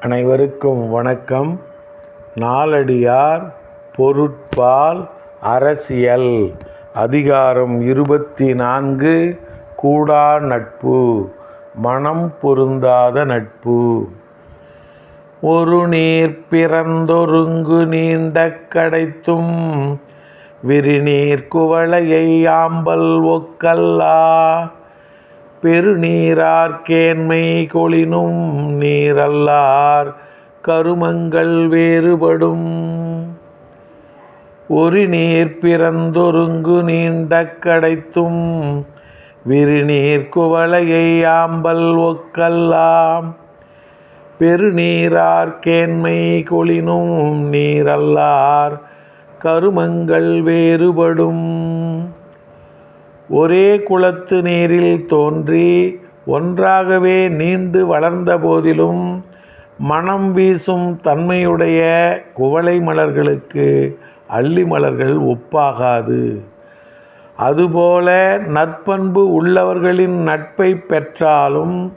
அனைவருக்கும் வணக்கம். நாலடியார் பொருட்பால் அரசியல் அதிகாரம் 24 கூடா நட்பு மனம் பொருந்தாத நட்பு. ஒரு நீர் பிறந்தொருங்கு நீண்ட கடைத்தும் விரிநீர் குவளையை ஆம்பல் ஒக்கல்லா பெருநீரார் கேண்மை கொளினும் நீரல்லார் கருமங்கள் வேறுபடும். ஒரு நீர் பிறந்தொருங்கு நீண்ட கடைத்தும் விரிநீர் குவளையை ஆம்பல் ஒக்கல்லாம் பெருநீரார் கேண்மை கொளினும் நீரல்லார் கருமங்கள் வேறுபடும். ஒரே குளத்து நீரில் தோன்றி ஒன்றாகவே நீண்டு வளர்ந்த போதிலும் மனம் வீசும் தன்மையுடைய குவளை மலர்களுக்கு அல்லி மலர்கள் ஒப்பாகாது. அதுபோல நற்பண்பு உள்ளவர்களின் நட்பை பெற்றாலும்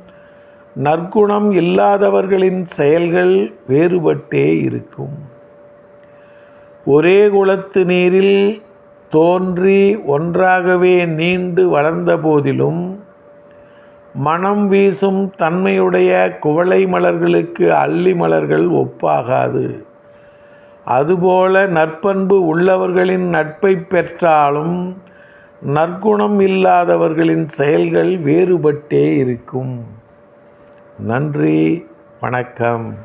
நற்குணம் இல்லாதவர்களின் செயல்கள் வேறுபட்டே இருக்கும். ஒரே குளத்து நீரில் தோன்றி ஒன்றாகவே நீண்டு வளர்ந்த போதிலும் மனம் வீசும் தன்மையுடைய குவளை மலர்களுக்கு அல்லி மலர்கள் ஒப்பாகாது. அதுபோல நற்பண்பு உள்ளவர்களின் நட்பை பெற்றாலும் நற்குணம் இல்லாதவர்களின் செயல்கள் வேறுபட்டே இருக்கும். நன்றி, வணக்கம்.